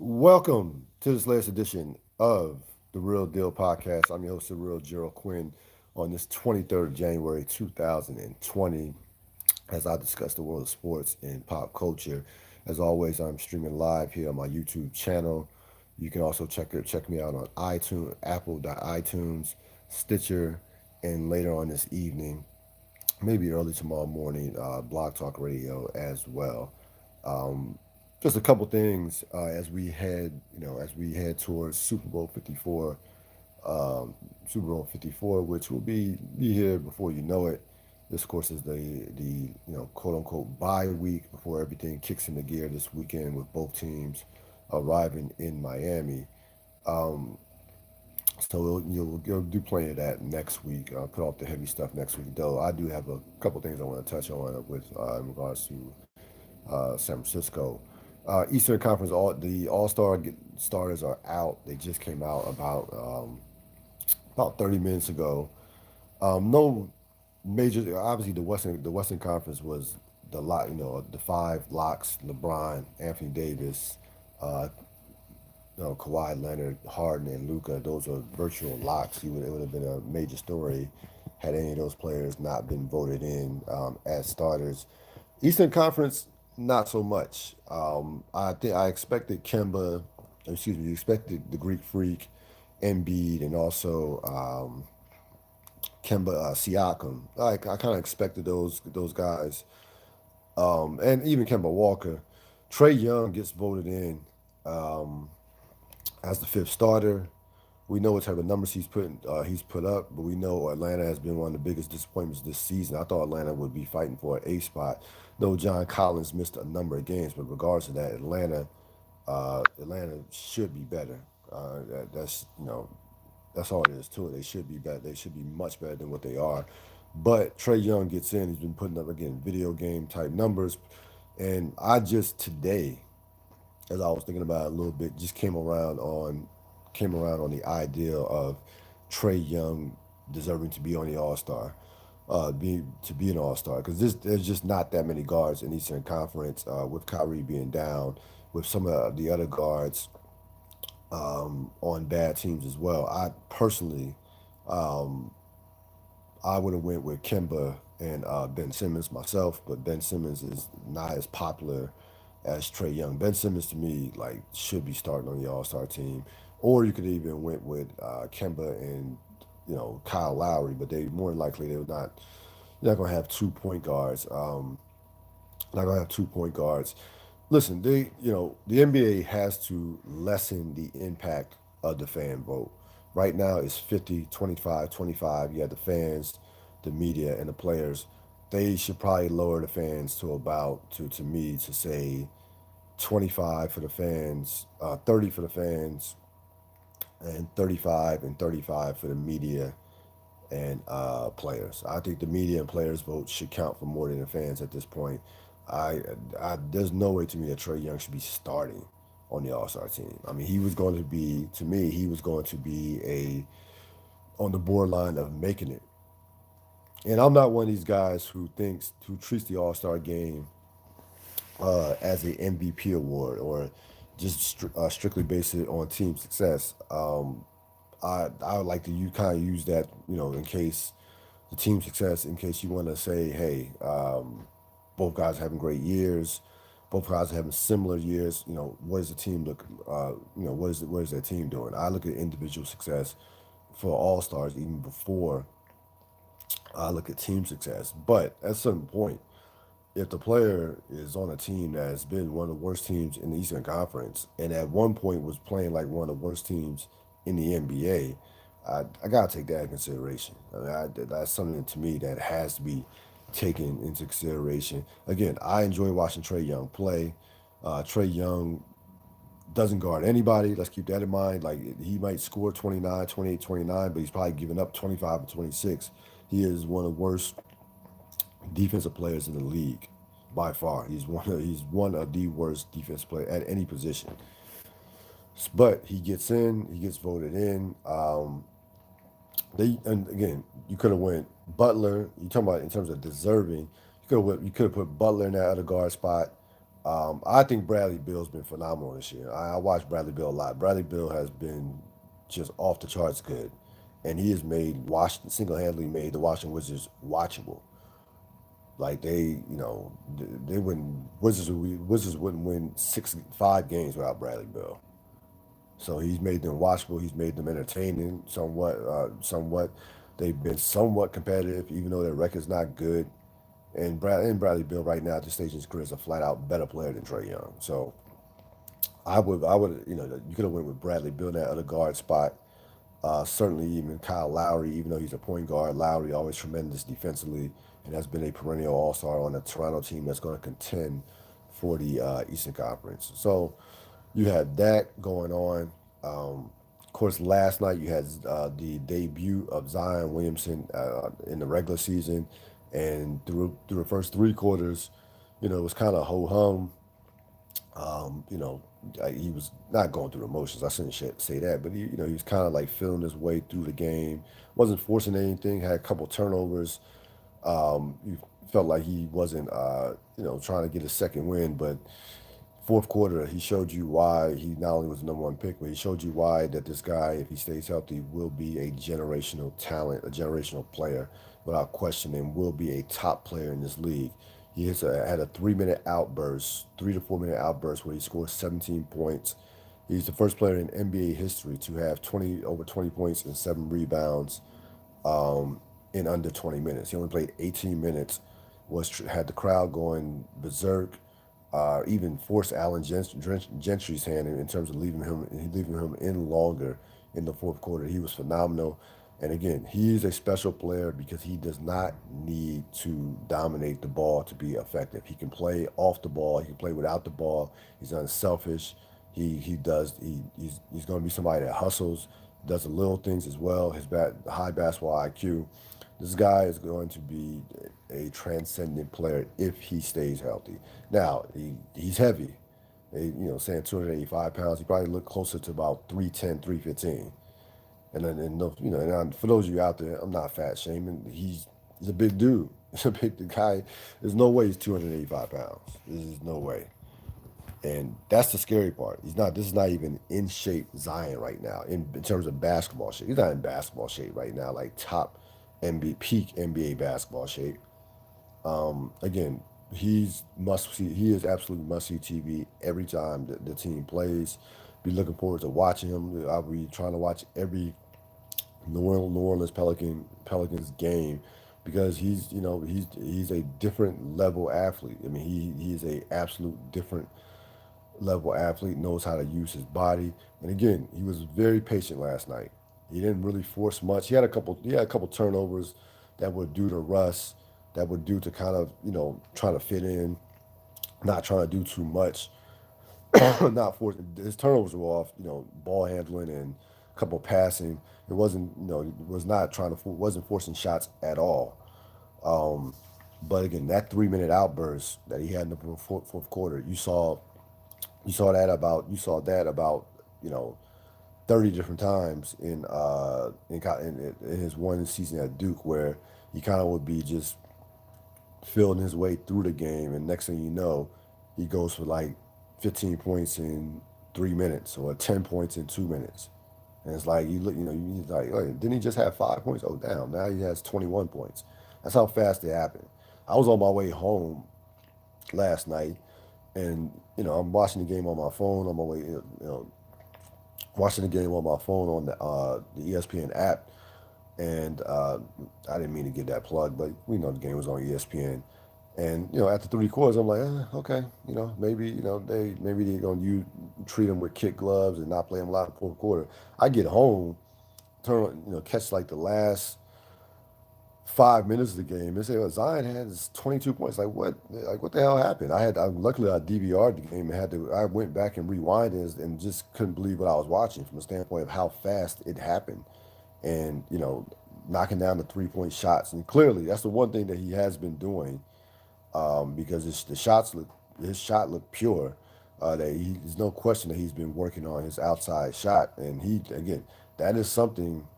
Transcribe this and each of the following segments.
Welcome to this latest edition of the Ril Dil Podcast. I'm your host, Cyril Gerald-Quinn, on this 23rd of January 2020, as I discuss the world of sports and pop culture. As always, I'm streaming live here on my YouTube channel. You can also check me out on iTunes, Apple.iTunes, Stitcher, and later on this evening, maybe early tomorrow morning, Blog Talk Radio as well. Um, just a couple things as we head towards Super Bowl 54, which will be here before you know it. This, of course, is the quote unquote bye week before everything kicks into gear this weekend with both teams arriving in Miami. Um, so you'll do plenty of that next week. I'll put off the heavy stuff next week, though. I do have a couple things I want to touch on with in regards to San Francisco. Eastern Conference, the All Star starters are out. They just came out about 30 minutes ago. No major. Obviously, the Western Conference was the five locks: LeBron, Anthony Davis, uh, Kawhi Leonard, Harden, and Luka. Those are virtual locks. It would have been a major story had any of those players not been voted in as starters. Eastern Conference, not so much. I think I expected expected the Greek Freak, Embiid, and also Kemba Siakam. I kind of expected those guys, and even Kemba Walker. Trey Young gets voted in um, as the fifth starter. We know what type of numbers he's put up, but we know Atlanta has been one of the biggest disappointments this season. I thought Atlanta would be fighting for an A spot, though John Collins missed a number of games. But regards to that, Atlanta should be better. That's all there is to it. They should be better. They should be much better than what they are. But Trey Young gets in. He's been putting up again video game type numbers, and I just today, as I was thinking about it a little bit, just came around on the idea of Trey Young deserving to be on the All Star, be an All Star, because there's just not that many guards in Eastern Conference with Kyrie being down, with some of the other guards on bad teams as well. I personally, um, I would have went with Kemba and Ben Simmons myself, but Ben Simmons is not as popular as Trey Young. Ben Simmons to me like should be starting on the All Star team, or you could even went with Kemba and Kyle Lowry, but they more than likely they would not. You're not gonna have 2 point guards. Not gonna have 2 point guards. Listen, the NBA has to lessen the impact of the fan vote. Right now it's 50, 25, 25. You have the fans, the media, and the players. They should probably lower the fans to about to me to say 25 for the fans, 30 for the fans, and 35 and 35 for the media and players. I think the media and players vote should count for more than the fans at this point. There's no way to me that Trey Young should be starting on the All Star team. I mean, he was going to be to me. He was going to be a on the borderline of making it. And I'm not one of these guys who treats the All Star game as a MVP award or just strictly base it on team success. I would like to kind of use that, in case the team success, in case you want to say, hey, both guys are having great years, both guys are having similar years. What does the team look? What is that team doing? I look at individual success for all stars even before I look at team success. But at a certain point, if the player is on a team that has been one of the worst teams in the Eastern Conference and at one point was playing like one of the worst teams in the NBA, I gotta take that in consideration. I mean, that's something to me that has to be taken into consideration. Again, I enjoy watching Trey Young play. Trey Young doesn't guard anybody. Let's keep that in mind. Like he might score 29, 28, 29, but he's probably giving up 25 and 26. He is one of the worst defensive players in the league by far. He's one of the worst defensive players at any position. But he gets in, he gets voted in. And again, you could have went Butler. You talking about in terms of deserving? You could have put Butler in that other guard spot, I think Bradley Bill's been phenomenal this year. I watched Bradley Bill a lot. Bradley Bill has been just off the charts good, and he has made Washington single-handedly made the Washington Wizards watchable. Like they wouldn't Wizards wouldn't win 5 games without Bradley Bill. So he's made them watchable. He's made them entertaining somewhat. Somewhat, they've been somewhat competitive, even though their record's not good. And Bradley Bill right now at this stage in his career is a flat out better player than Trey Young. So I would you could have went with Bradley Bill in that other guard spot. Certainly, even Kyle Lowry, even though he's a point guard, Lowry always tremendous defensively and has been a perennial All Star on a Toronto team that's going to contend for the Eastern Conference. So you had that going on. Of course, last night you had the debut of Zion Williamson in the regular season, and through the first 3 quarters, it was kind of ho hum. You know, he was not going through the motions. I shouldn't say that, but he was kind of like feeling his way through the game. Wasn't forcing anything. Had a couple turnovers. You felt like he wasn't, trying to get a second win. But fourth quarter, he showed you why he not only was the number 1 pick, but he showed you why that this guy, if he stays healthy, will be a generational talent, a generational player, without question, and will be a top player in this league. Had a 3-minute outburst, 3 to 4 minute outburst where he scored 17 points. He's the first player in NBA history to have over 20 points and 7 rebounds in under 20 minutes. He only played 18 minutes, had the crowd going berserk, even forced Gentry's hand in terms of leaving him in longer in the fourth quarter. He was phenomenal. And again, he is a special player because he does not need to dominate the ball to be effective. He can play off the ball. He can play without the ball. He's unselfish. He's going to be somebody that hustles, does the little things as well. His high basketball IQ. This guy is going to be a transcendent player if he stays healthy. Now he's heavy. Saying 285 pounds, he probably look closer to about 310, 315. And for those of you out there, I'm not fat shaming. He's a big dude. He's a big guy. There's no way he's 285 pounds. There's no way. And that's the scary part. He's not. This is not even in shape Zion right now in terms of basketball shape. He's not in basketball shape right now, like top NBA peak NBA basketball shape. Again, he is absolutely must see TV every time the team plays. Be looking forward to watching him. I'll be trying to watch every New Orleans Pelicans game because he's a different level athlete. I mean, he is a absolute different level athlete, knows how to use his body. And again, he was very patient last night. He didn't really force much. He had a couple turnovers that were due to Russ, that were due to kind of, trying to fit in, not trying to do too much, not forcing. His turnovers were off, ball handling and a couple passing. It wasn't, it was not wasn't forcing shots at all. But again, that 3-minute outburst that he had in the fourth quarter, you saw that about 30 different times in his one season at Duke, where he kind of would be just feeling his way through the game, and next thing you know, he goes for like 15 points in 3 minutes or 10 points in 2 minutes. And it's like he's like, oh, didn't he just have 5 points? Oh, damn! Now he has 21 points. That's how fast it happened. I was on my way home last night, and I'm watching the game on my phone on my way, watching the game on my phone on the ESPN app, and I didn't mean to get that plug, but we know the game was on ESPN. And after 3 quarters, I'm like, okay, maybe they're gonna treat him with kid gloves and not play him a lot in the fourth quarter. I get home, catch like the last 5 minutes of the game. They say, well, Zion has 22 points. Like what? Like what the hell happened? Luckily I DVR'd the game and I went back and rewinded and just couldn't believe what I was watching from the standpoint of how fast it happened, and knocking down the 3-point shots. And clearly that's the one thing that he has been doing, because his shot looked pure. There's no question that he's been working on his outside shot, and he again that is something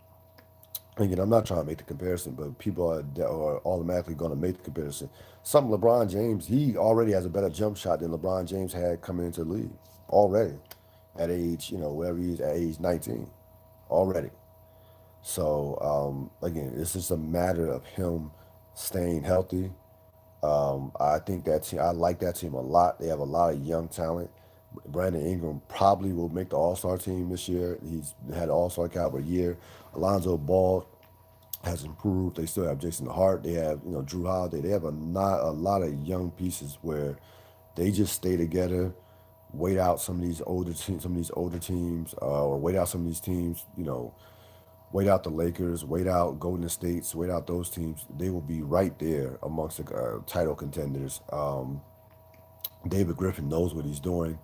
Again, I'm not trying to make the comparison, but people are automatically going to make the comparison. Some LeBron James, he already has a better jump shot than LeBron James had coming into the league already at age, wherever he's at age 19 already. So again, it's just a matter of him staying healthy. I think that team, I like that team a lot. They have a lot of young talent. Brandon Ingram probably will make the All Star team this year. He's had an All Star caliber year. Alonzo Ball has improved. They still have Jason Hart. They have Drew Holiday. They have a lot of young pieces where they just stay together, wait out some of these older teams, or wait out some of these teams. Wait out the Lakers, wait out Golden States, wait out those teams. They will be right there amongst the title contenders. David Griffin knows what he's doing.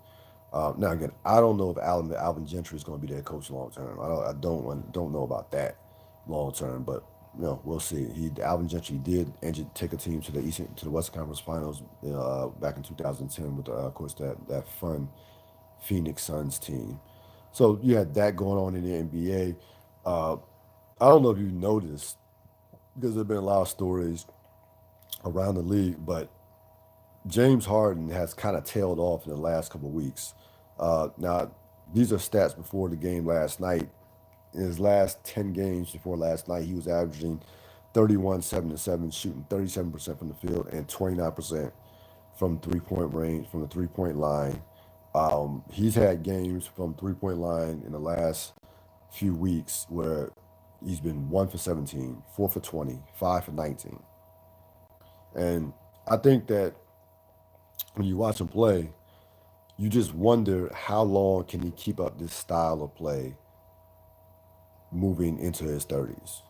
Now again, I don't know if Alvin Gentry is going to be their coach long term. I don't know about that long term, but we'll see. Alvin Gentry did take a team to the Western Conference Finals back in 2010 with of course that fun Phoenix Suns team. So you had that going on in the NBA. I don't know if you noticed because there've been a lot of stories around the league, but James Harden has kind of tailed off in the last couple of weeks. Now, these are stats before the game last night. In his last 10 games before last night, he was averaging 31, 7 and 7, shooting 37% from the field and 29% from 3-point range, from the 3-point line. He's had games from 3-point line in the last few weeks where he's been 1 for 17, 4 for 20, 5 for 19. And I think that when you watch him play, you just wonder how long can he keep up this style of play moving into his 30s.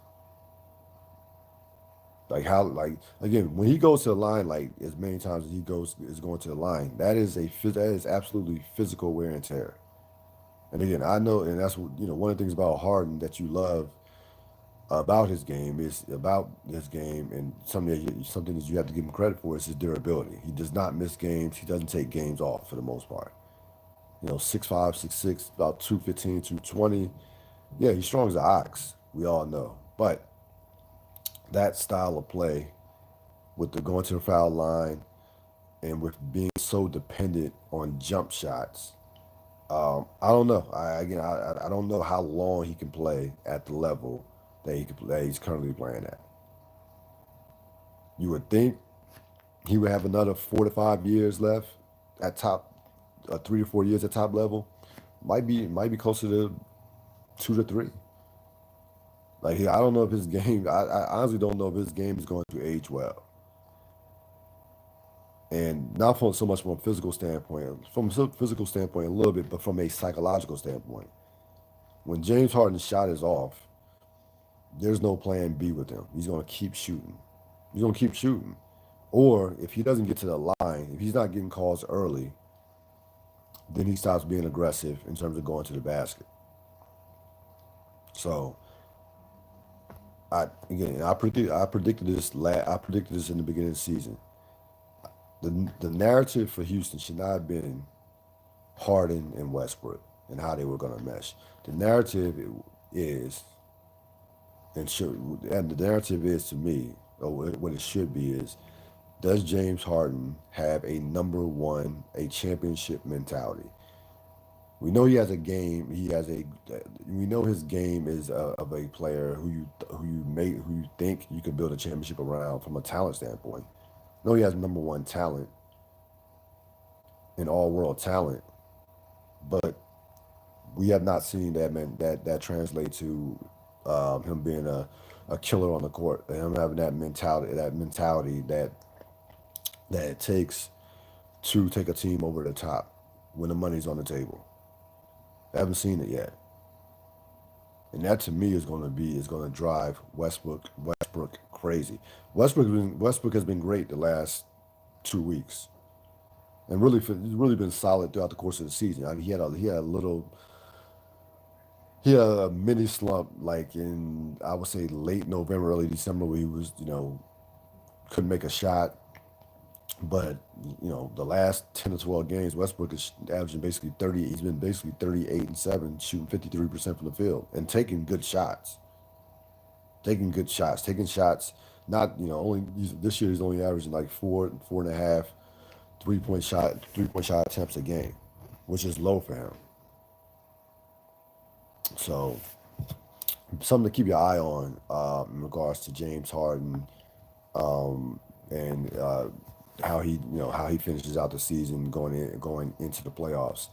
Like how, like again, when he goes to the line, like as many times as he goes is going to the line, that is absolutely physical wear and tear. And again, I know, and that's what one of the things about Harden that you love about his game, and something that you have to give him credit for is his durability. He does not miss games. He doesn't take games off for the most part. 6'5", 6'6", about 215, 220. Yeah, he's strong as an ox. We all know. But that style of play with the going to the foul line and with being so dependent on jump shots, I don't know. I don't know how long he can play at the level that he's currently playing at. You would think he would have another 4 to 5 years left at top, 3 to 4 years at top level. Might be closer to 2 to 3. Like I don't know if his game. I honestly don't know if his game is going to age well, and not from so much from a physical standpoint, a little bit, but from a psychological standpoint. When James Harden's shot is off, there's no plan B with him. He's going to keep shooting. He's going to keep shooting. Or if he doesn't get to the line, if he's not getting calls early, then he stops being aggressive in terms of going to the basket. So I predicted this in the beginning of the season. The narrative for Houston should not have been Harden and Westbrook and how they were going to mesh. The narrative is and the narrative is to me, or what it should be is, does James Harden have a number one, a championship mentality? We know he has a game. We know his game is of a player who you think you can build a championship around from a talent standpoint. No, he has number one talent and all world talent, but we have not seen that translate to him being a killer on the court, and him having that mentality that it takes to take a team over the top when the money's on the table. I haven't seen it yet, and that to me is going to drive Westbrook crazy. Westbrook has been great the last 2 weeks, and he's really been solid throughout the course of the season. I mean, he had a mini slump like in, I would say, late November, early December, where he was couldn't make a shot. But the last 10 to 12 games, Westbrook is averaging basically 30. He's been basically 38 and 7, shooting 53% from the field and taking good shots. taking shots. Not only this year he's only averaging like 4.5 3-point shot attempts a game, which is low for him. So something to keep your eye on in regards to James Harden and how he finishes out the season going into the playoffs.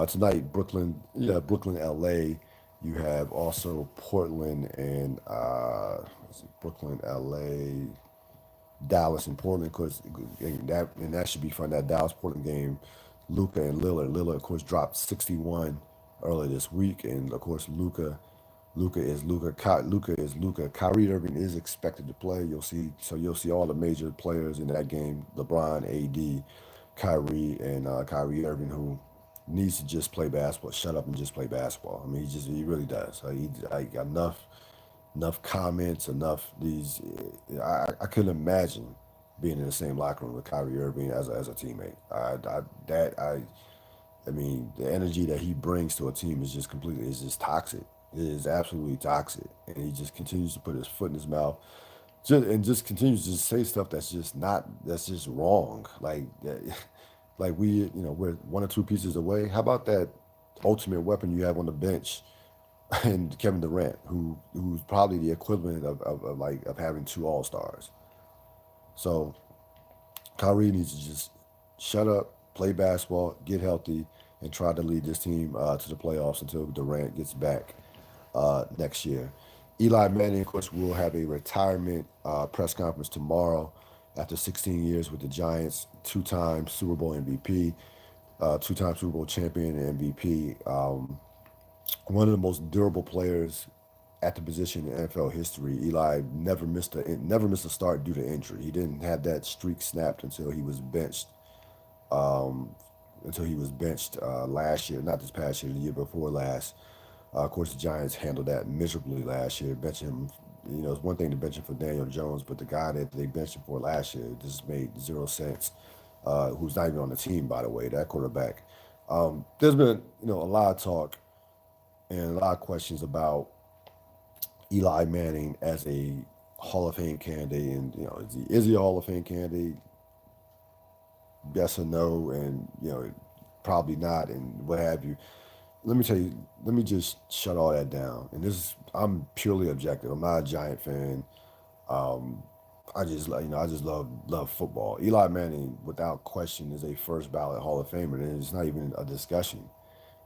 Tonight, Brooklyn, LA. You have also Portland and Brooklyn, LA, Dallas, and Portland. Because that should be fun. That Dallas Portland game, Luka and Lillard. Lillard, of course, dropped 61 earlier this week, and of course Luca is Luca. Kyrie Irving is expected to play. You'll see all the major players in that game: LeBron, AD, Kyrie, and Kyrie Irving, who needs to just play basketball. Shut up and just play basketball. I mean, he really does. He got enough comments, enough these. I couldn't imagine being in the same locker room with Kyrie Irving as a teammate. I mean, the energy that he brings to a team is just toxic. It is absolutely toxic, and he just continues to put his foot in his mouth, just continues to say stuff that's just wrong. Like we're one or two pieces away. How about that ultimate weapon you have on the bench, and Kevin Durant, who's probably the equivalent of having two All Stars. So Kyrie needs to just shut up, play basketball, get healthy, and try to lead this team to the playoffs until Durant gets back next year. Eli Manning, of course, will have a retirement press conference tomorrow after 16 years with the Giants, two-time Super Bowl MVP, two-time Super Bowl champion and MVP, one of the most durable players at the position in NFL history. Eli never missed a start due to injury. He didn't have that streak snapped until he was benched last year, not this past year, the year before last. Of course, the Giants handled that miserably last year, benching him. It's one thing to bench him for Daniel Jones, but the guy that they benched him for last year just made zero sense. Who's not even on the team, by the way, that quarterback. There's been, a lot of talk and a lot of questions about Eli Manning as a Hall of Fame candidate, and is he a Hall of Fame candidate? Yes or no, and probably not, and what have you. Let me tell you. Let me just shut all that down. And I'm purely objective. I'm not a Giant fan. Um, I just love football. Eli Manning, without question, is a first ballot Hall of Famer, and it's not even a discussion.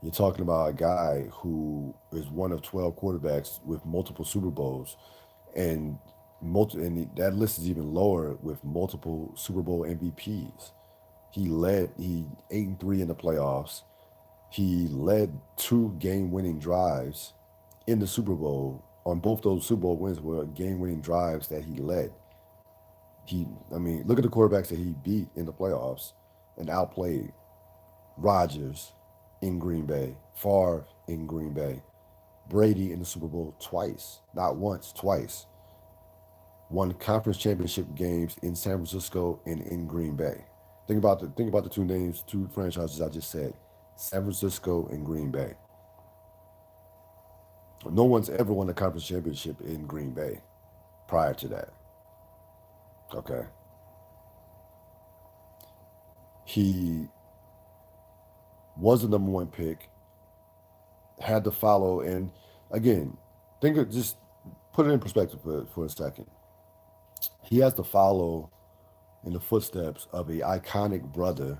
You're talking about a guy who is one of 12 quarterbacks with multiple Super Bowls, and that list is even lower with multiple Super Bowl MVPs. He 8-3 in the playoffs. He led two game-winning drives in the Super Bowl. On both those Super Bowl wins were game-winning drives that he led. I mean, look at the quarterbacks that he beat in the playoffs and outplayed: Rodgers in Green Bay, Favre in Green Bay, Brady in the Super Bowl twice, not once, twice. Won conference championship games in San Francisco and in Green Bay. Think about the two franchises I just said: San Francisco and Green Bay. No one's ever won a conference championship in Green Bay prior to that. Okay, he was the number one pick, had to follow, and again, just put it in perspective for a second. He has to follow in the footsteps of a iconic brother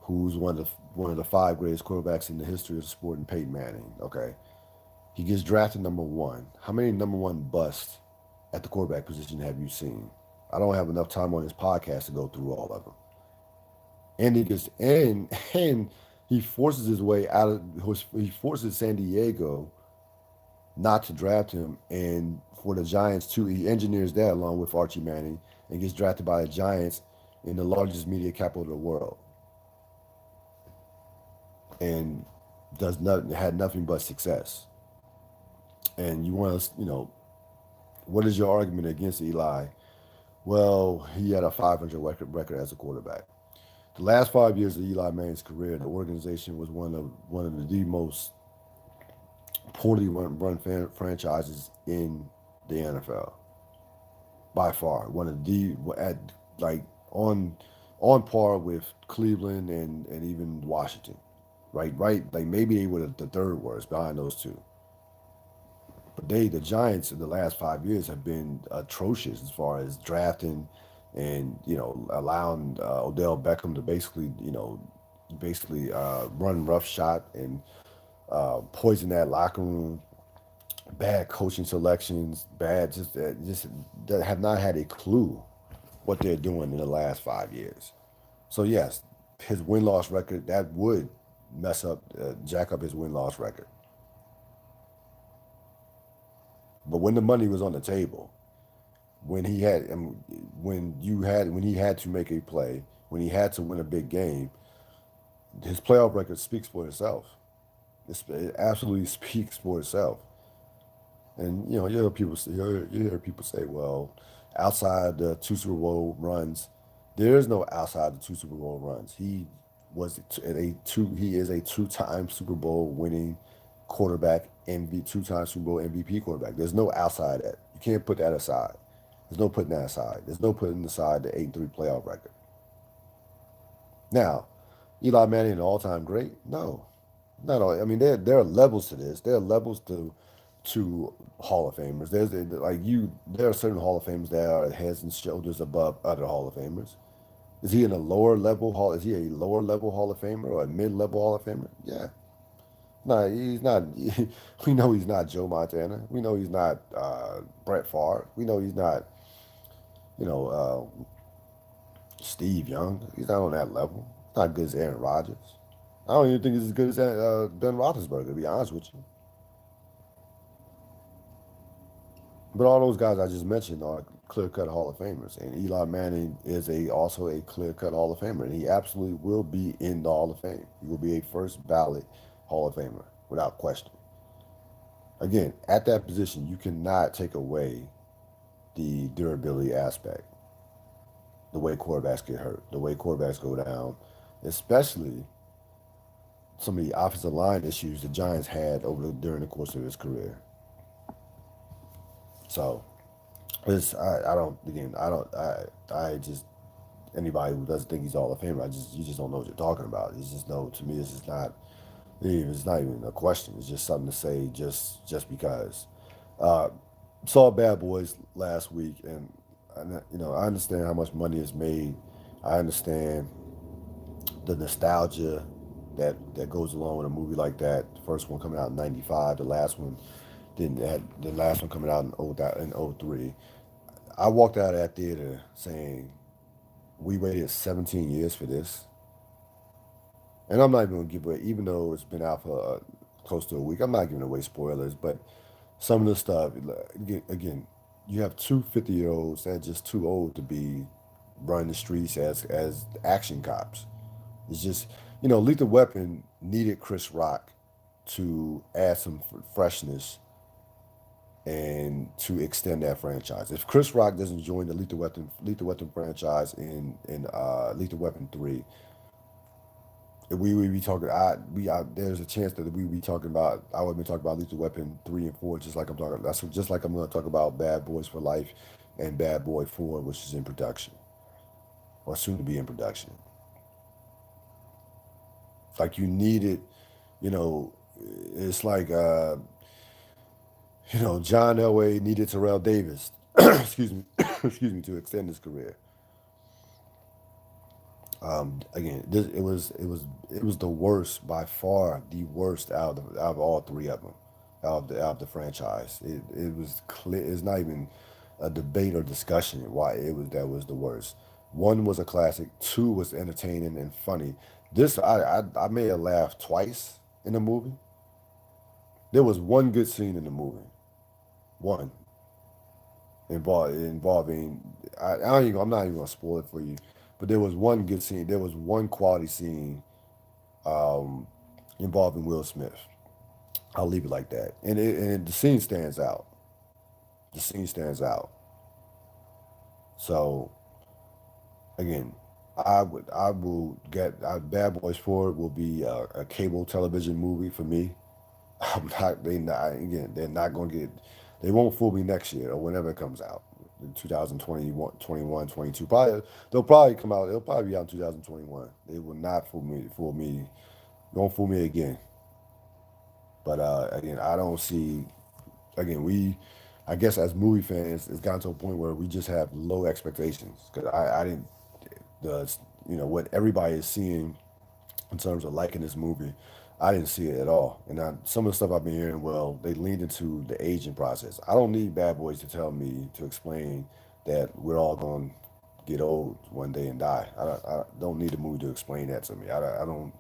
who's one of the five greatest quarterbacks in the history of the sport, in Peyton Manning. Okay, he gets drafted number one. How many number one busts at the quarterback position have you seen? I don't have enough time on this podcast to go through all of them. And he gets and he forces his way out of he forces San Diego not to draft him, and for the Giants too, he engineers that along with Archie Manning, and gets drafted by the Giants in the largest media capital of the world, and had nothing but success. And you want to, what is your argument against Eli? Well, he had a 500 record as a quarterback. The last 5 years of Eli Manning's career, the organization was one of the most poorly run franchises in the NFL by far. One of the at like on on par with Cleveland and even Washington. Right, like maybe they were the third worst behind those two. But the Giants in the last 5 years have been atrocious as far as drafting and allowing Odell Beckham to basically run roughshod and poison that locker room. Bad coaching selections, bad just that have not had a clue what they're doing in the last 5 years. So yes, his win loss record that would jack up his win loss record. But when the money was on the table, when he had when he had to make a play, when he had to win a big game, his playoff record speaks for itself. It absolutely speaks for itself. And you hear people say, well, outside the two Super Bowl runs, there is no outside the two Super Bowl runs. He is a two-time Super Bowl winning quarterback, two-time Super Bowl MVP quarterback. There's no outside that. You can't put that aside. There's no putting that aside. There's no putting aside the 8-3 playoff record. Now, Eli Manning, an all-time great? No, not all. I mean, there are levels to this. There are levels to Hall of Famers. There are certain Hall of Famers that are heads and shoulders above other Hall of Famers. Is he in a lower level Hall? Is he a lower level Hall of Famer or a mid level Hall of Famer? Yeah. No, he's not. We know he's not Joe Montana. We know he's not Brett Favre. We know he's not, you know, Steve Young. He's not on that level. He's not as good as Aaron Rodgers. I don't even think he's as good as Ben Roethlisberger, to be honest with you. But all those guys I just mentioned are clear cut Hall of Famers, and Eli Manning is also a clear cut Hall of Famer, and he absolutely will be in the Hall of Fame. He will be a first ballot Hall of Famer without question. Again, at that position, you cannot take away the durability aspect, the way quarterbacks get hurt, the way quarterbacks go down, especially some of the offensive line issues the Giants had during the course of his career. So I don't again I just anybody who doesn't think he's all of fame, you just don't know what you're talking about. It's just no to me it's not even a question. It's just something to say just because. Uh, Saw Bad Boys last week, and I understand how much money is made. I understand the nostalgia that goes along with a movie like that. The first one coming out in '95, the last one coming out in '03. I walked out of that theater saying, we waited 17 years for this. And I'm not even going to give away, even though it's been out for close to a week, I'm not giving away spoilers, but some of the stuff, again, you have two 50-year-olds that are just too old to be running the streets as action cops. It's just, Lethal Weapon needed Chris Rock to add some freshness and to extend that franchise. If Chris Rock doesn't join the Lethal Weapon franchise in Lethal Weapon 3, we would be talking. There's a chance that we would be talking about. I would be talking about Lethal Weapon 3 and 4, just like I'm talking. That's just like I'm going to talk about Bad Boys for Life and Bad Boy 4, which is in production or soon to be in production. Like you need it, you know. It's like John Elway needed Terrell Davis. excuse me, excuse me, to extend his career. Again, it was the worst by far, the worst out of all three of them, out of the franchise. It was clear. It's not even a debate or discussion why that was the worst. One was a classic. Two was entertaining and funny. This I may have laughed twice in the movie. There was one good scene in the movie. One involving I'm not even gonna spoil it for you, but there was one good scene. There was one quality scene um, involving Will Smith. I'll leave it like that. And the scene stands out. The scene stands out. So again, I will get Bad Boys 4 will be a cable television movie for me. I'm not they not again they're not gonna get They won't fool me next year or whenever it comes out. In 2021, 21, 22. Probably they'll probably come out. It'll probably be out in 2021. They will not fool me. Fool me. Won't fool me again. But again, I don't see. Again, I guess as movie fans, it's gotten to a point where we just have low expectations. Because I didn't the what everybody is seeing in terms of liking this movie, I didn't see it at all. And some of the stuff I've been hearing, well, they leaned into the aging process. I don't need Bad Boys to tell me to explain that we're all going to get old one day and die. I don't need a movie to explain that to me. I don't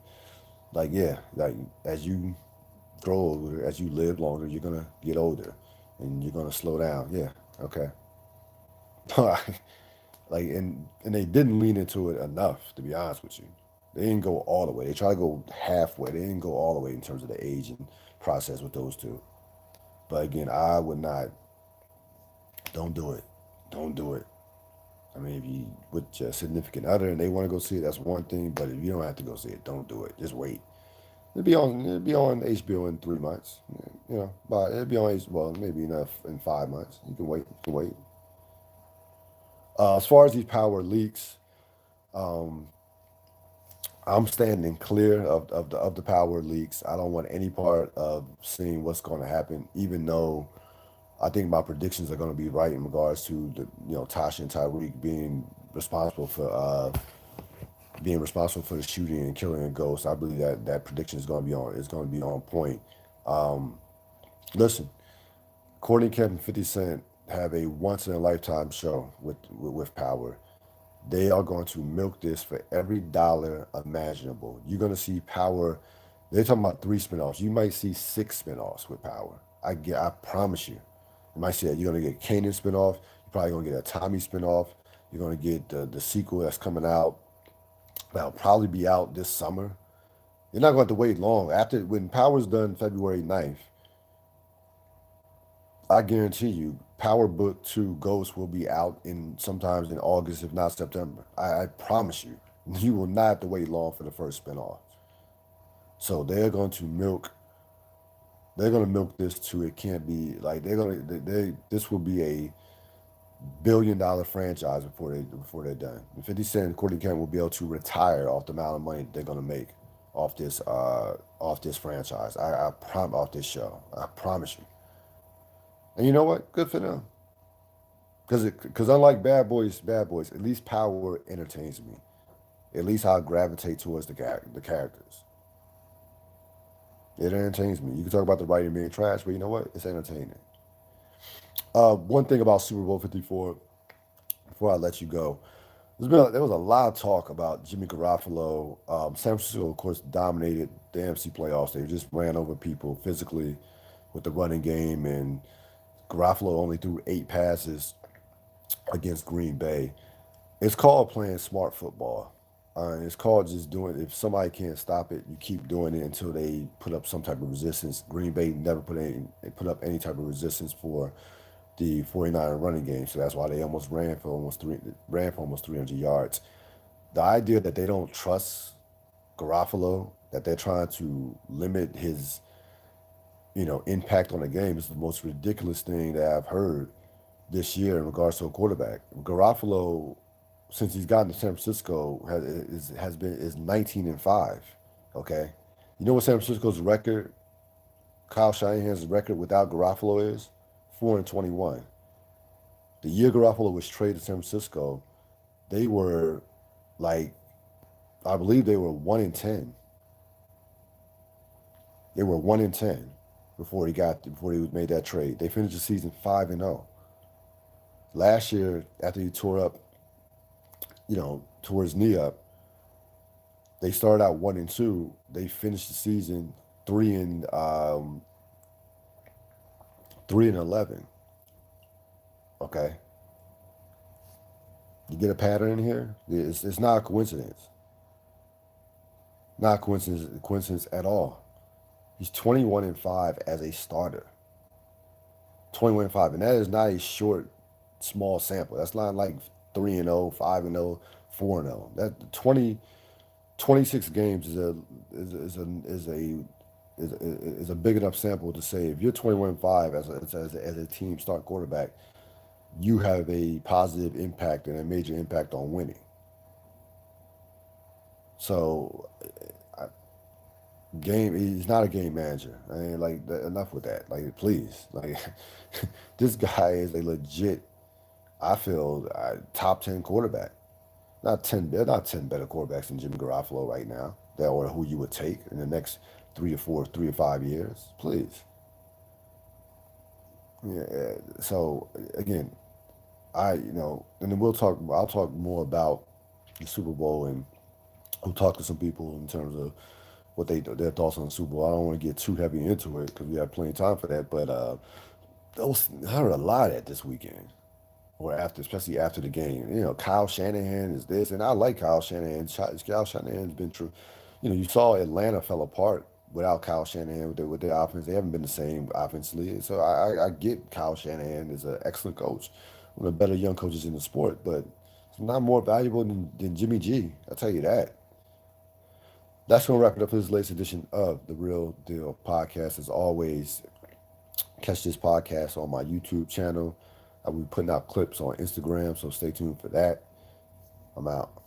like yeah like as you grow older, as you live longer, you're gonna get older, and you're gonna slow down. Yeah, okay. And they didn't lean into it enough, to be honest with you. They didn't go all the way. They tried to go halfway. They didn't go all the way in terms of the aging process with those two. But again, I would not. Don't do it. Don't do it. I mean, if you with your significant other and they want to go see it, that's one thing. But if you don't have to go see it, don't do it. Just wait. It'll be on HBO in 3 months. But it'll be on well maybe enough in 5 months. You can wait. You can wait. As far as these power leaks, um, I'm standing clear of the power leaks. I don't want any part of seeing what's going to happen, even though I think my predictions are going to be right in regards to Tasha and Tyreek being responsible for the shooting and killing of Ghost. I believe that prediction is going to be on point. Um, Listen, Courtney Kemp and 50 Cent have a once in a lifetime show with Power. They are going to milk this for every dollar imaginable. You're going to see Power. They're talking about 3 spinoffs. You might see 6 spinoffs with Power. I promise you. You might see that you're going to get Kanan spinoff. You're probably going to get a Tommy spinoff. You're going to get the sequel that's coming out. That'll probably be out this summer. You're not going to have to wait long. After when Power's done February 9th, I guarantee you, Power Book 2 Ghost will be out in sometimes in August, if not September. I promise you. You will not have to wait long for the first spinoff. So they're gonna milk this to it can't be like this will be a $1 billion franchise before they're done. 50 Cent and Courtney Kemp will be able to retire off the amount of money they're gonna make off this franchise. Off this show. I promise you. And you know what? Good for them. Because unlike Bad Boys, at least Power entertains me. At least I gravitate towards the characters. It entertains me. You can talk about the writing being trash, but you know what? It's entertaining. One thing about Super Bowl 54, before I let you go, there was a lot of talk about Jimmy Garoppolo. San Francisco, of course, dominated the NFC playoffs. They just ran over people physically with the running game, and Garoppolo only threw 8 passes against Green Bay. It's called playing smart football. It's called just doing. If somebody can't stop it, you keep doing it until they put up some type of resistance. Green Bay never put up any type of resistance for the 49er running game, so that's why they ran for almost 300 yards. The idea that they don't trust Garofalo, that they're trying to limit his impact on the game is the most ridiculous thing that I've heard this year in regards to a quarterback. Garofalo, since he's gotten to San Francisco, is 19-5. Okay, you know what San Francisco's record, Kyle Shanahan's record without Garofalo is 4-21. The year Garofalo was traded to San Francisco, they were like, I believe they were 1-10. They were 1-10 before he made that trade. They finished the season 5-0. Last year, after he tore his knee up, they started out 1-2. They finished the season 3-11. Okay, you get a pattern in here. It's not a coincidence. Not a coincidence at all. He's 21-5 as a starter. 21-5, and that is not a short, small sample. That's not like 3-0, 5-0, 4-0. That 26 games is is a big enough sample to say if you're 21-5 as a team start quarterback, you have a positive impact and a major impact on winning. So, he's not a game manager. I mean, like enough with that. Like, please, like this guy is a legit. I feel top 10 quarterback. Not 10. There are not 10 better quarterbacks than Jimmy Garoppolo right now. That or who you would take in the next 3 or 5 years. Yeah. So again, and then we'll talk. I'll talk more about the Super Bowl, and we'll talk to some people in terms of what their thoughts on the Super Bowl. I don't want to get too heavy into it because we have plenty of time for that. But I heard a lot of that this weekend, or after, especially after the game. Kyle Shanahan is this, and I like Kyle Shanahan. Kyle Shanahan's been true. You saw Atlanta fell apart without Kyle Shanahan with their offense. They haven't been the same offensively. So I get Kyle Shanahan is an excellent coach, one of the better young coaches in the sport, but it's not more valuable than Jimmy G. I'll tell you that. That's going to wrap it up for this latest edition of the Real Deal Podcast. As always, catch this podcast on my YouTube channel. I'll be putting out clips on Instagram, so stay tuned for that. I'm out.